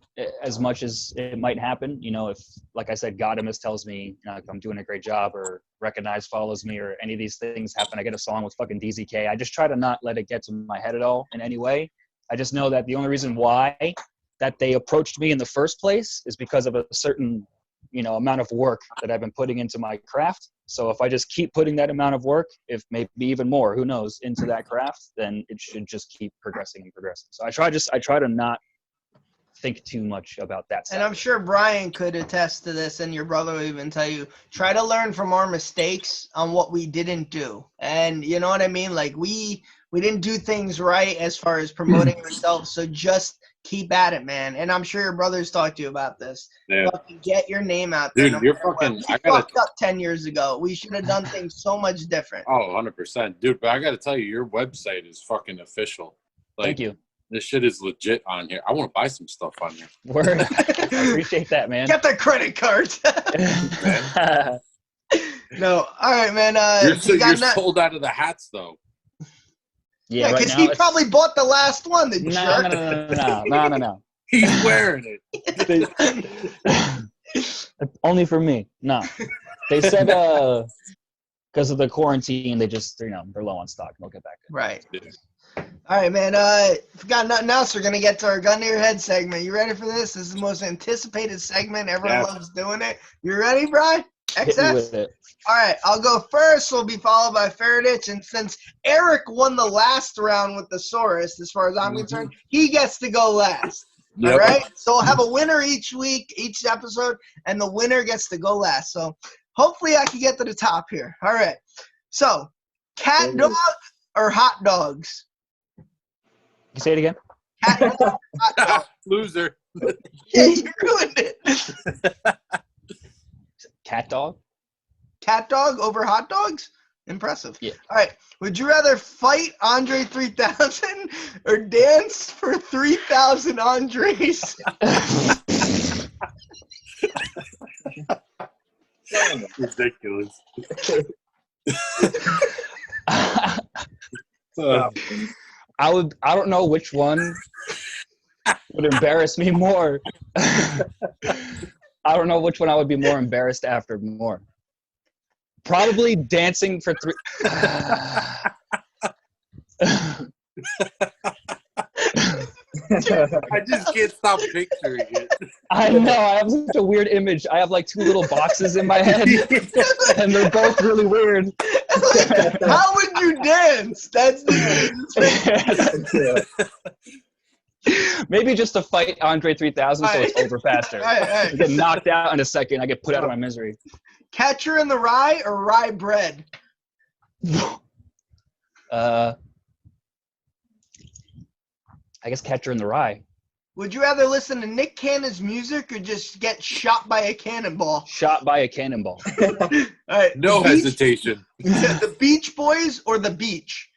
as much as it might happen. You know, if, like I said, Godimus tells me, you know, I'm doing a great job, or Recognize follows me, or any of these things happen, I get a song with fucking DZK. I just try to not let it get to my head at all in any way. I just know that the only reason why that they approached me in the first place is because of a certain, you know, amount of work that I've been putting into my craft. So if I just keep putting that amount of work, if maybe even more, who knows, into that craft, then it should just keep progressing and progressing. So I try to not think too much about that stuff. And I'm sure Brian could attest to this, and your brother will even tell you, try to learn from our mistakes on what we didn't do. And you know what I mean? Like, we didn't do things right as far as promoting ourselves, so just keep at it, man. And I'm sure your brothers talked to you about this. Yeah. Fucking get your name out there. Dude, you're fucking... We fucked up 10 years ago. We should have done things so much different. Oh, 100%. Dude, but I got to tell you, your website is fucking official. Like, Thank you. This shit is legit on here. I want to buy some stuff on here. Word. I appreciate that, man. Get the credit cards. No, all right, man. You're you got sold out of the hats, though. Yeah, Yeah, right because now. he probably bought the last one. The No, jerk. no. He's wearing it. Only for me. No. They said because of the quarantine, they just they're low on stock. They'll get back. Right. Yeah. All right, man. If we got nothing else, we're gonna get to our gun to your head segment. You ready for this? This is the most anticipated segment. Everyone loves doing it. You ready, Brian? Hit me XS? with it. All right, I'll go first. Will be followed by Faradich, and since Eric won the last round with the Saurus, as far as I'm concerned, he gets to go last. Yep. All right, so we'll have a winner each week, each episode, and the winner gets to go last. So hopefully, I can get to the top here. All right, so cat dog or hot dogs? You say it again. Cat dog, hot dog. Loser. Yeah, you ruined it. Cat dog. Cat dog over hot dogs? Impressive. Yeah. All right. Would you rather fight Andre 3000 or dance for 3,000 Andres? Ridiculous. I don't know which one would embarrass me more. I don't know which one I would be more embarrassed after more. Probably dancing for three. I just can't stop picturing it. I know. I have such a weird image. I have like two little boxes in my head, and they're both really weird. Like, how would you dance? That's the Maybe just to fight Andre 3000 so it's Alright. over faster. All right. I get knocked out in a second. I get put out of my misery. Catcher in the Rye or rye bread? I guess Catcher in the Rye. Would you rather listen to Nick Cannon's music or just get shot by a cannonball? Shot by a cannonball. All right. No hesitation. The Beach Boys or the beach?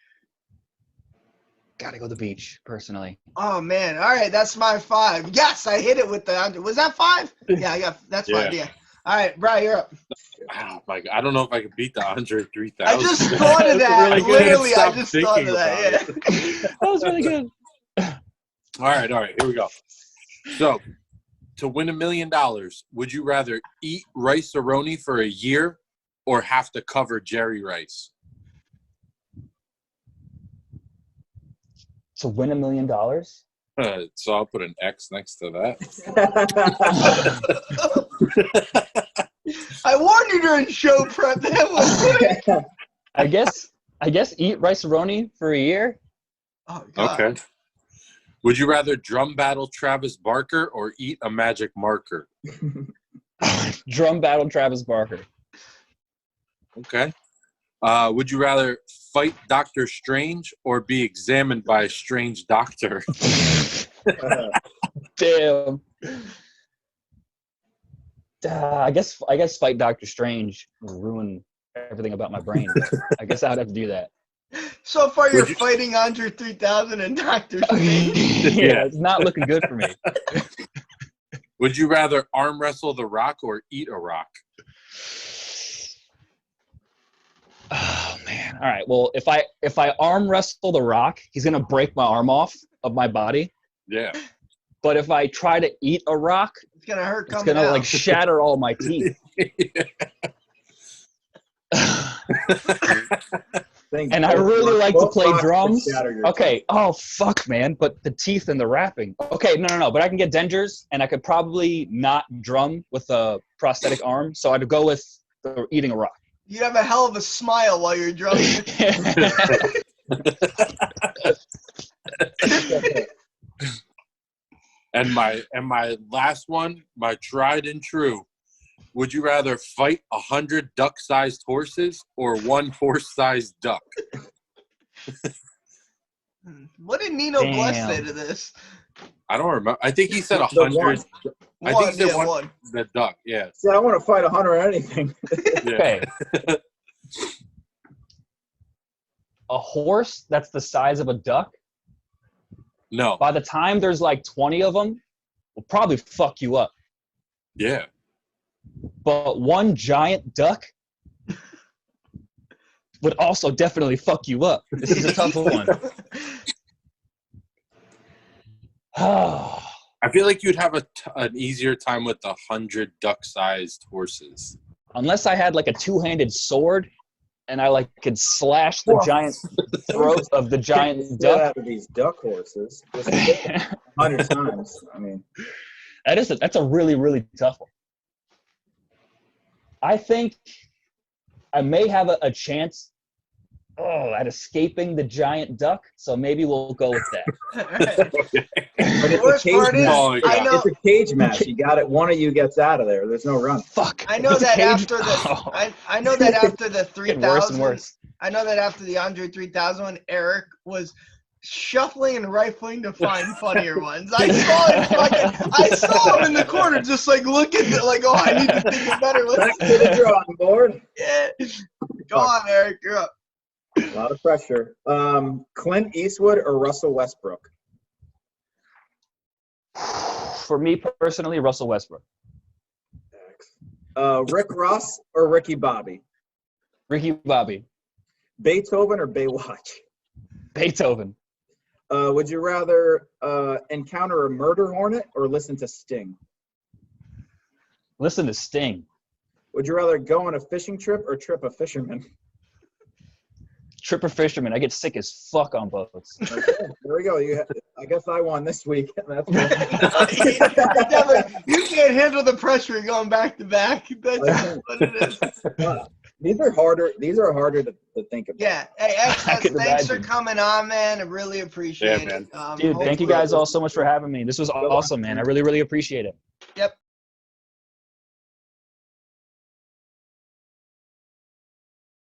Gotta go the beach, personally. Oh man! All right, that's my 5. Yes, I hit it with the. Was that 5? Yeah, that's 5. Yeah. All right, Brian, you're up. Oh my God. I don't know if I can beat the Andre 3000. I just thought of that. I can't Literally, I stop just thought thinking of that. about Yeah. That was really good. All right, here we go. So, to win $1 million, would you rather eat rice-a-roni for a year or have to cover Jerry Rice? To win $1 million? So I'll put an X next to that. I warned you during show prep. That was I guess eat rice-a-roni for a year. Oh God. Okay. Would you rather drum battle Travis Barker or eat a magic marker? Drum battle Travis Barker. Okay. Would you rather fight Dr. Strange or be examined by a strange doctor? Damn. I guess fight Doctor Strange will ruin everything about my brain. I guess I'd have to do that. So far, you're fighting Andre 3000 and Dr. Strange. Yeah, it's not looking good for me. Would you rather arm wrestle The Rock or eat a rock? Oh man. All right. Well, if I arm wrestle The Rock, he's gonna break my arm off of my body. Yeah. But if I try to eat a rock, It's gonna hurt. it's gonna like shatter all my teeth. And I really like to play drums. Okay. Oh fuck, man. But the teeth and the wrapping. Okay. No. But I can get dentures, and I could probably not drum with a prosthetic arm. So I'd go with eating a rock. You'd have a hell of a smile while you're drumming. And my last one, my tried and true. Would you rather fight 100 duck-sized horses or 1 horse-sized duck? What did Nino Bless say to this? I don't remember. I think he said 100. I think he said one. The duck, yeah. See, I want to fight 100 or anything. Okay. A horse that's the size of a duck? No. By the time there's like 20 of them, will probably fuck you up. Yeah. But one giant duck would also definitely fuck you up. This is a tough one. I feel like you'd have an easier time with 100 duck-sized horses. Unless I had like a two-handed sword and I like could slash the giant throat of the giant duck. Out of these duck horses 100 times. I mean, that's a really, really tough one. I think I may have a chance at escaping the giant duck, so maybe we'll go with that. But The worst part is, I know it's a cage match. You got it. One of you gets out of there. There's no run. Fuck. I know that after the I know that after the Getting worse and 3,000, worse. I know that after the Andre 3000 one, Eric was shuffling and rifling to find funnier ones. I saw him in the corner, just like looking, like, oh, I need to think of better ones. Back to the drawing board. Yeah. Go on, Eric. You're up. A lot of pressure. Clint Eastwood or Russell Westbrook? For me personally, Russell Westbrook. Rick Ross or Ricky Bobby? Ricky Bobby. Beethoven or Baywatch? Beethoven. Would you rather encounter a murder hornet or listen to Sting? Listen to Sting. Would you rather go on a fishing trip or trip a fisherman? Tripper fisherman. I get sick as fuck on boats. Okay, there we go. I guess I won this week. That's You can't handle the pressure going back to back. That's what it is. These are harder. These are harder to think about. Yeah. Hey, could thanks for imagine. coming on, man. I really appreciate Yeah, man. it. Dude, thank you guys all so much for having me. This was awesome, man. I really, really appreciate it.